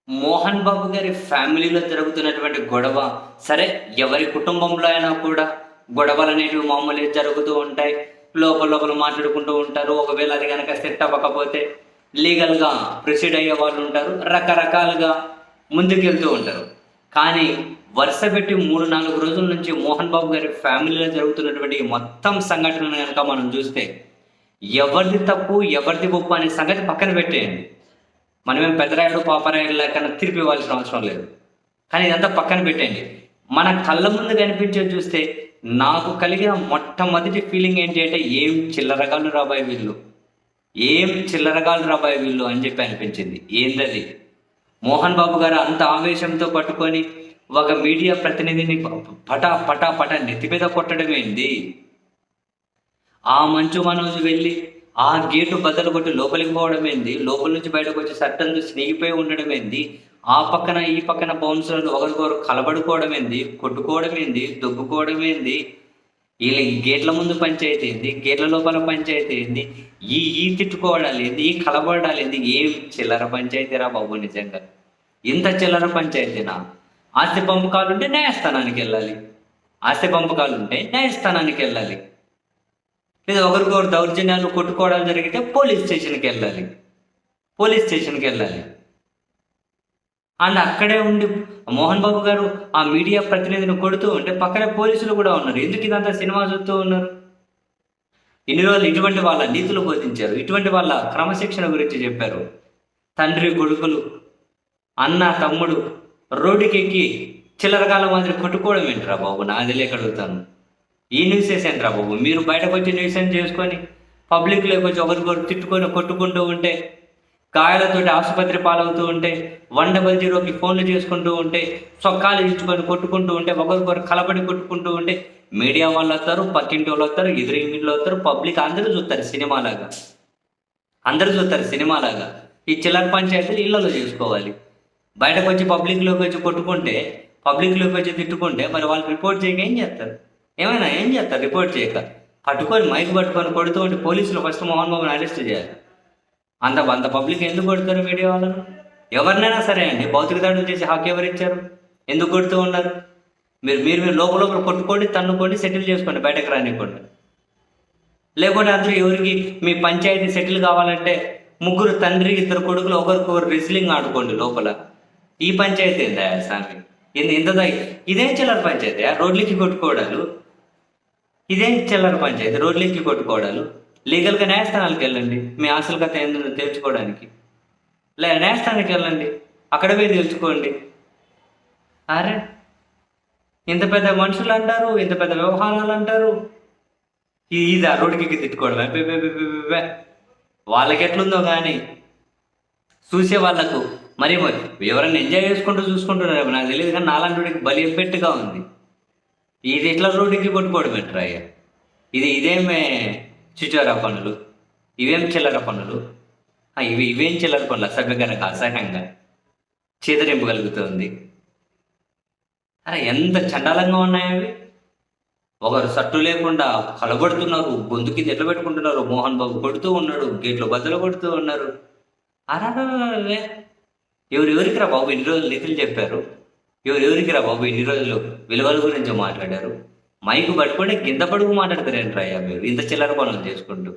మోహన్ బాబు గారి ఫ్యామిలీలో జరుగుతున్నటువంటి గొడవ, సరే ఎవరి కుటుంబంలో అయినా కూడా గొడవలనేటివి మామూలుగా జరుగుతూ ఉంటాయి. లోపల లోపల మాట్లాడుకుంటూ ఉంటారు. ఒకవేళ అది గనక సెట్ అవ్వకపోతే లీగల్‌గా ప్రొసీడ్ అయ్యే వాళ్ళు ఉంటారు. రకరకాలుగా ముందుకెళ్తూ ఉంటారు. కానీ వరుస పెట్టి 3, 4 రోజుల నుంచి మోహన్ బాబు గారి ఫ్యామిలీలో జరుగుతున్నటువంటి ఈ మొత్తం సంఘటనను గనక మనం చూస్తే, ఎవరిది తప్పు, ఎవరిది ఒప్పు అనే సంగతి పక్కన పెట్టేయండి. మనమేం పెద్దరాయుడు, పాపరాయుడు లేకన్నా తీర్పు ఇవ్వాల్సిన అవసరం లేదు. కానీ ఇదంతా పక్కన పెట్టండి. మన కళ్ళ ముందు కనిపించేది చూస్తే నాకు కలిగిన మొట్టమొదటి ఫీలింగ్ ఏంటి అంటే, ఏం చిల్లరగాళ్ళు రాబాయి వీళ్ళు, ఏం చిల్లరగాళ్ళు రాబాయి వీళ్ళు అని చెప్పి అనిపించింది. ఏందది? మోహన్ బాబు గారు అంత ఆవేశంతో పట్టుకొని ఒక మీడియా ప్రతినిధిని పటా పటా పటా నెత్తి మీద కొట్టడం ఏంది? ఆ మంచు మనోజ్ వెళ్ళి ఆ గేటు బద్దలు కొట్టి లోపలికి పోవడం ఏంది? లోపల నుంచి బయటకు వచ్చి సట్టం చూసి స్నేహిపోయి ఉండడం ఏంది? ఆ పక్కన ఈ పక్కన బౌన్సర్లు ఒకరికొకరు కలబడుకోవడం ఏంది? కొట్టుకోవడం ఏంది? దొబ్బుకోవడం ఏంది? వీళ్ళ ఈ గేట్ల ముందు పంచాయతీ ఏంది? గేట్ల లోపల పంచాయతీ ఏంది? ఈ తిట్టుకోవడాలు ఏంది? ఈ కలబడాలు ఏంది? ఏం చిల్లర పంచాయతీరా బాబు నిజంగా. ఇంత చిల్లర పంచాయతీనా? ఆస్తి పంపకాలు ఉంటే న్యాయస్థానానికి వెళ్ళాలి. ఆస్తి పంపకాలు ఉంటే న్యాయస్థానానికి వెళ్ళాలి. లేదా ఒకరికొకరు దౌర్జన్యాలు కొట్టుకోవడాలు జరిగితే పోలీస్ స్టేషన్కి వెళ్ళాలి. పోలీస్ స్టేషన్కి వెళ్ళాలి. అండ్ అక్కడే ఉండి మోహన్ బాబు గారు ఆ మీడియా ప్రతినిధిని కొడుతూ ఉంటే పక్కనే పోలీసులు కూడా ఉన్నారు. ఎందుకు ఇదంతా సినిమా చూస్తూ ఉన్నారు? ఇన్ని రోజులు ఇటువంటి వాళ్ళ నీతులు బోధించారు, ఇటువంటి వాళ్ళ క్రమశిక్షణ గురించి చెప్పారు. తండ్రి కొడుకులు, అన్న తమ్ముడు రోడ్డుకి ఎక్కి చిల్లరగాల మాదిరి కొట్టుకోవడం ఏంటిరా బాబు? నాది లేక అడుగుతాను. ఈ న్యూసెస్ ఏంట్రా బాబు? మీరు బయటకు వచ్చి న్యూసెన్స్ చేసుకొని పబ్లిక్లోకి వచ్చి ఒకరికొకరు తిట్టుకొని కొట్టుకుంటూ ఉంటే, గాయాలతోటి ఆసుపత్రి పాలవుతూ ఉంటే, 100కి ఫోన్లు చేసుకుంటూ ఉంటే, సొక్కాలు ఇచ్చుకొని కొట్టుకుంటూ ఉంటే, ఒకరికొకరు కలబడి కొట్టుకుంటూ ఉంటే, మీడియా వాళ్ళు వస్తారు, పక్కింటి వాళ్ళు వస్తారు, ఎదురింటిలో వస్తారు, పబ్లిక్ అందరూ చూస్తారు సినిమాలాగా. అందరూ చూస్తారు సినిమాలాగా. ఈ చిల్లర పంచాయతీలు ఇళ్లలో చేసుకోవాలి. బయటకు వచ్చి పబ్లిక్లోకి వచ్చి కొట్టుకుంటే, పబ్లిక్లోకి వచ్చి తిట్టుకుంటే మరి వాళ్ళు రిపోర్ట్ చేయక ఏం చేస్తారు? ఏం చేస్తారు రిపోర్ట్ చేయక? పట్టుకొని మైక్ పట్టుకొని కొడుతూ ఉంటే పోలీసులు ఫస్ట్ మోహన్ బాబుని అరెస్ట్ చేయాలి. అంత పబ్లిక్ ఎందుకు కొడుతారు మీడియా వాళ్ళను? ఎవరినైనా సరే అండి, భౌతిక దాడులు చేసి హక్కు ఎవరు ఇచ్చారు? ఎందుకు కొడుతూ ఉన్నారు? మీరు లోపల కొట్టుకోండి, తన్నుకోండి, సెటిల్ చేసుకోండి, బయటకు రానివ్వండి. లేకుంటే అందరూ ఎవరికి మీ పంచాయతీ సెటిల్ కావాలంటే ముగ్గురు తండ్రి, 2 కొడుకులు ఒకరికొకరు రెస్లింగ్ ఆడుకోండి లోపల. ఈ పంచాయతీ ఏందా స్వామి? ఇంత ఇదేం చిల్లర పంచాయతీ? రోడ్లకి కొట్టుకోవడాలు ఇదేం చిల్లర పంచాయతీ? రోడ్లకి కొట్టుకోవడాలు. లీగల్గా న్యాయస్థానాలకు వెళ్ళండి మీ ఆశల కథ ఏందో తెలుసుకోవడానికి. న్యాయస్థానానికి వెళ్ళండి, అక్కడ పోయి తెలుసుకోండి. అరే ఇంత పెద్ద మనుషులు అంటారు, ఇంత పెద్ద వ్యవహారాలు అంటారు, ఇది ఆ రోడ్డుకి తిట్టుకోవడమే. వాళ్ళకి ఎట్లుందో కానీ చూసే వాళ్ళకు మరి ఎవరైనా ఎంజాయ్ చేసుకుంటూ చూసుకుంటున్నారు నాకు తెలియదు. కానీ నాలాంటి బలి ఎఫెక్ట్గా ఉంది. ఇది ఎట్లా రోడ్డుకి కొట్టుకోవడం ఎట్రా అయ్యా? ఇదేమే చిచోరా పనులు? ఇవేం చిల్లర పనులు? ఇవేం చిల్లర పనులు? అసభ్యకరంగా, అసహ్యంగా, చీదరింపగలుగుతుంది. అరే ఎంత చండాలంగా ఉన్నాయి అవి. ఒకరు సట్టు లేకుండా కలబడుతున్నారు, గొంతుకి ఎట్లా పెట్టుకుంటున్నారు. మోహన్ బాబు కొడుతూ ఉన్నాడు, గేట్లు బద్దలు కొడుతూ ఉన్నారు. అరే ఎవరికి రా బాబు ఇన్ని రోజులు నీతులు చెప్పారు? ఎవరికి రా బాబు ఇన్ని రోజులు విలువల గురించి మాట్లాడారు? మైకు పట్టుకుంటే కింద పడుకు మాట్లాడతారేంట్రా అయ్యా మీరు ఇంత చిల్లర పనులు చేసుకుంటూ?